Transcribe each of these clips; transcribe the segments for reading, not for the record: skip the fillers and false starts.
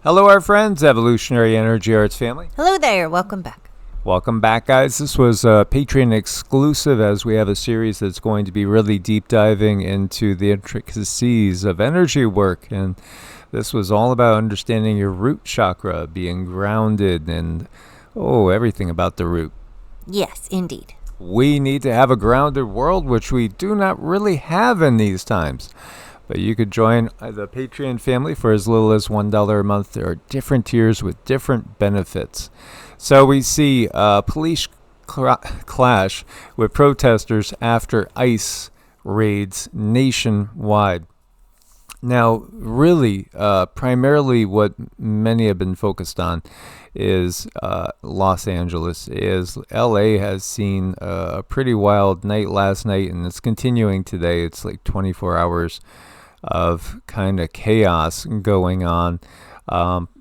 Hello, our friends, Evolutionary Energy Arts family. Hello there. Welcome back. Welcome back, guys. This was a Patreon exclusive, as we have a series that's going to be really deep diving into the intricacies of energy work. And this was all about understanding your root chakra, being grounded, and everything about the root. Yes, indeed. We need to have a grounded world, which we do not really have in these times. But you could join the Patreon family for as little as $1 a month. There are different tiers with different benefits. So we see police clash with protesters after ICE raids nationwide. Now, really, primarily what many have been focused on is Los Angeles. LA has seen a pretty wild night last night, and it's continuing today. It's like 24 hours of kind of chaos going on.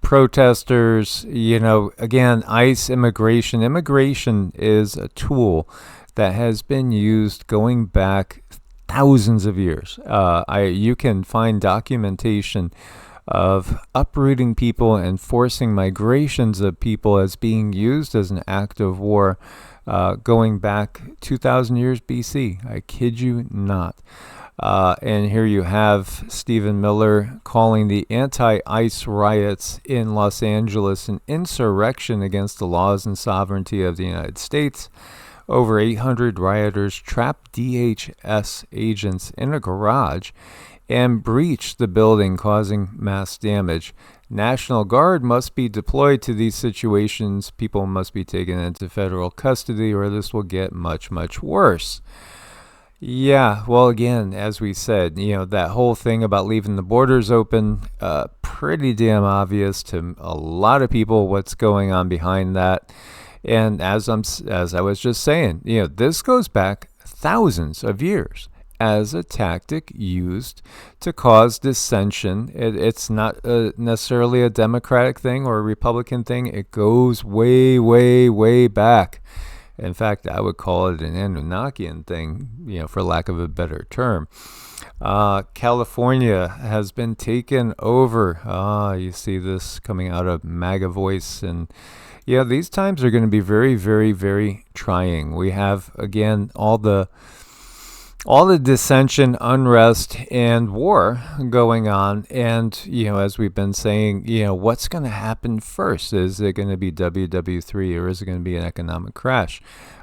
Protesters, again, ICE immigration. Immigration is a tool that has been used going back thousands of years. You can find documentation of uprooting people and forcing migrations of people as being used as an act of war going back 2,000 years BC. I kid you not. And here you have Stephen Miller calling the anti-ICE riots in Los Angeles an insurrection against the laws and sovereignty of the United States. Over 800 rioters trapped DHS agents in a garage and breached the building, causing mass damage. National Guard must be deployed to these situations. People must be taken into federal custody, or this will get much, much worse. Yeah, well, again, as we said, that whole thing about leaving the borders open, pretty damn obvious to a lot of people what's going on behind that. And as I was just saying, this goes back thousands of years as a tactic used to cause dissension. It's not necessarily a Democratic thing or a Republican thing. It goes way, way, way back. In fact, I would call it an Anunnakian thing, for lack of a better term. California has been taken over. You see this coming out of MAGA voice. And these times are going to be very, very, very trying. We have, again, all the dissension, unrest, and war going on. And, as we've been saying, what's going to happen first? Is it going to be WW3 or is it going to be an economic crash?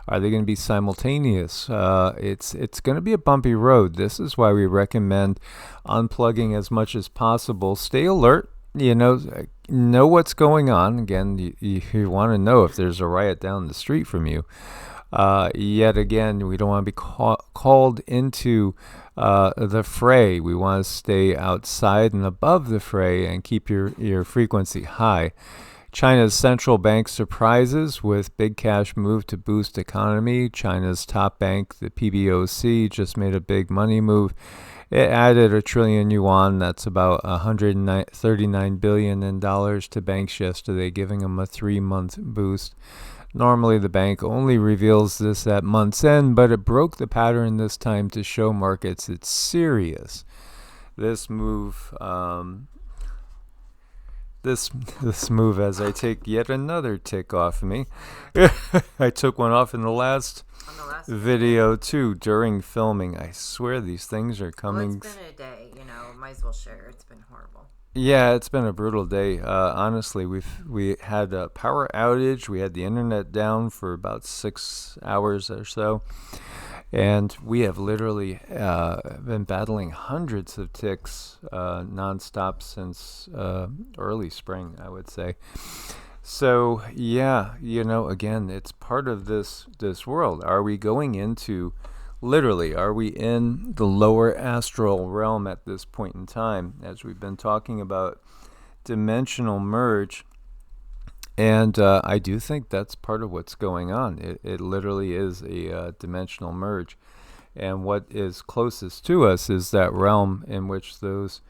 Are they going to be simultaneous? It's going to be a bumpy road. This is why we recommend unplugging as much as possible. Stay alert. Know what's going on. Again, you want to know if there's a riot down the street from you. Yet again, we don't want to be called into the fray. We want to stay outside and above the fray and keep your frequency high. China's central bank surprises with big cash move to boost economy. China's top bank, the PBOC, just made a big money move. It added 1 trillion yuan, that's about $139 billion in dollars to banks yesterday, giving them a 3-month boost. Normally, the bank only reveals this at month's end, but it broke the pattern this time to show markets it's serious. This move, this move, as I take yet another tick off of me. I took one off in the last video too during filming. I swear these things are coming. Well, it's been a day, might as well share. It's been horrible. Yeah, it's been a brutal day. Honestly, we had a power outage. We had the internet down for about 6 hours or so. And we have literally been battling hundreds of ticks nonstop since early spring, I would say. So, yeah, again, it's part of this world. Are we going into, literally, are we in the lower astral realm at this point in time? As we've been talking about dimensional merge. And I do think that's part of what's going on. It literally is a dimensional merge. And what is closest to us is that realm in which those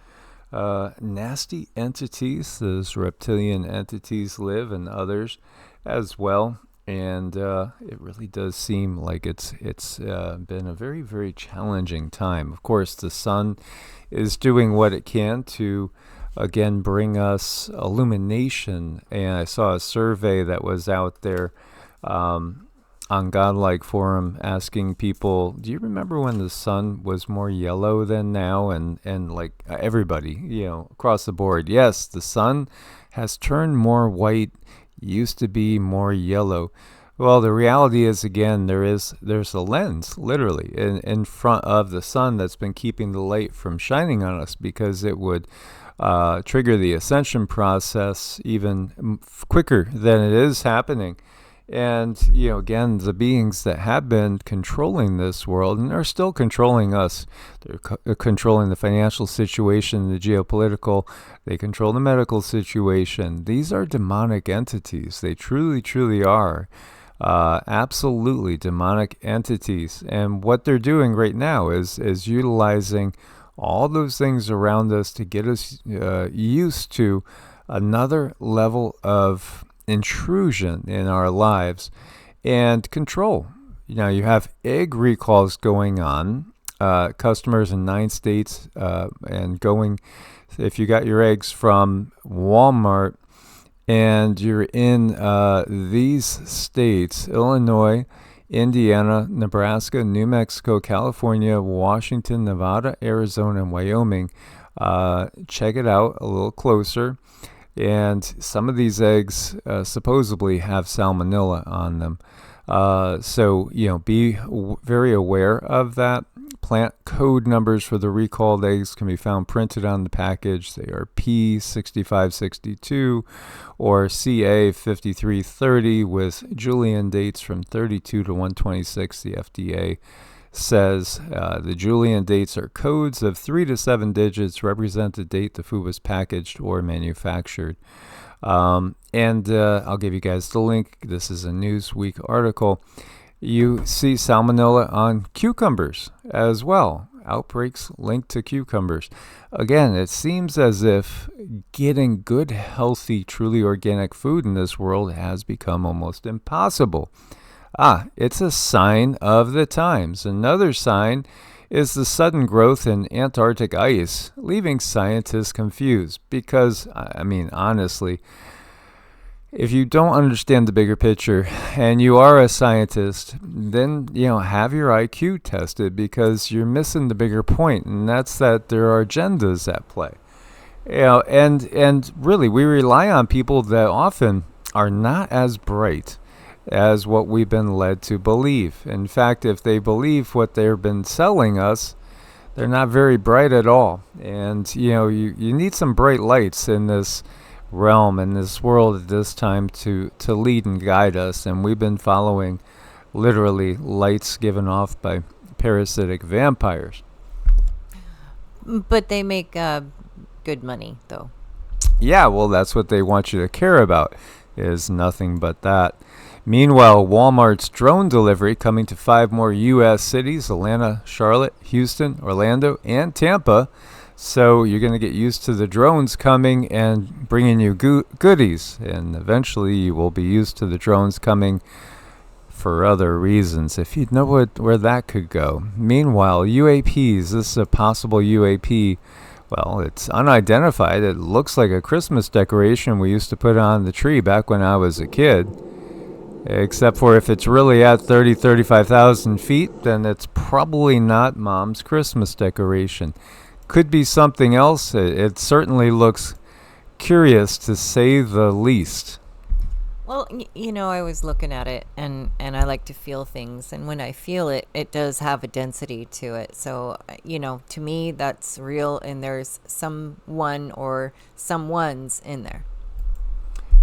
nasty entities, those reptilian entities live, and others as well. And it really does seem like it's been a very, very challenging time. Of course, the sun is doing what it can to again, bring us illumination. And I saw a survey that was out there on Godlike Forum asking people, do you remember when the sun was more yellow than now? And like everybody, across the board, yes, the sun has turned more white, used to be more yellow. Well, the reality is, again, there's a lens, literally, in front of the sun that's been keeping the light from shining on us, because it would trigger the ascension process even quicker than it is happening. And, again, the beings that have been controlling this world and are still controlling us, they're controlling the financial situation, the geopolitical, they control the medical situation. These are demonic entities. They truly, truly are. Absolutely demonic entities. And what they're doing right now is utilizing all those things around us to get us used to another level of intrusion in our lives and control. You have egg recalls going on, customers in 9 states, and going, if you got your eggs from Walmart and you're in these states, Illinois, Indiana, Nebraska, New Mexico, California, Washington, Nevada, Arizona, and Wyoming, check it out a little closer. And some of these eggs supposedly have salmonella on them. So, be very aware of that. Plant code numbers for the recalled eggs can be found printed on the package. They are P6562 or CA5330 with Julian dates from 32 to 126. The FDA says the Julian dates are codes of 3 to 7 digits, represent the date the food was packaged or manufactured. And I'll give you guys the link. This is a Newsweek article. You see salmonella on cucumbers as well. Outbreaks linked to cucumbers. Again, it seems as if getting good, healthy, truly organic food in this world has become almost impossible. It's a sign of the times. Another sign is the sudden growth in Antarctic ice, leaving scientists confused. Because, honestly, if you don't understand the bigger picture and you are a scientist, then, have your IQ tested, because you're missing the bigger point, and that's that there are agendas at play. And really, we rely on people that often are not as bright as what we've been led to believe. In fact, if they believe what they've been selling us, they're not very bright at all. And, you need some bright lights in this realm, in this world at this time to lead and guide us. And we've been following literally lights given off by parasitic vampires. But they make good money, though. Yeah, well, that's what they want you to care about, is nothing but that. Meanwhile, Walmart's drone delivery coming to 5 more U.S. cities: Atlanta, Charlotte, Houston, Orlando, and Tampa. So you're going to get used to the drones coming and bringing you goodies. And eventually you will be used to the drones coming for other reasons, if you know where that could go. Meanwhile, UAPs, this is a possible UAP. Well, it's unidentified. It looks like a Christmas decoration we used to put on the tree back when I was a kid. Except for if it's really at 35,000 feet, then it's probably not Mom's Christmas decoration. Could be something else. It certainly looks curious, to say the least. Well, I was looking at it, and I like to feel things. And when I feel it, it does have a density to it. So, to me, that's real, and there's someone or someones in there.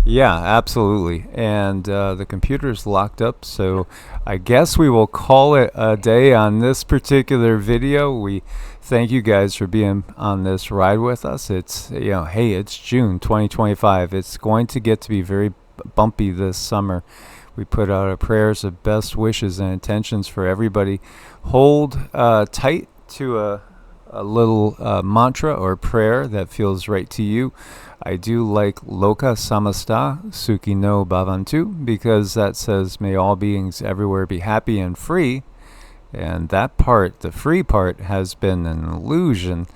Yeah, absolutely. And the computer's locked up, so I guess we will call it a day on this particular video. We thank you guys for being on this ride with us. It's, hey, it's June 2025. It's going to get to be very bumpy this summer. We put out our prayers of best wishes and intentions for everybody. Hold tight to a little mantra or prayer that feels right to you. I do like Loka Samasta Sukhi no Bhavantu, because that says, may all beings everywhere be happy and free. And that part, the free part, has been an illusion.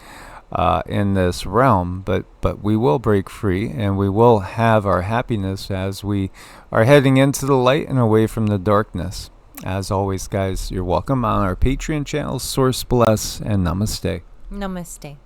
in this realm, but we will break free, and we will have our happiness as we are heading into the light and away from the darkness. As always, guys, you're welcome on our Patreon channel. Source bless and namaste. Namaste.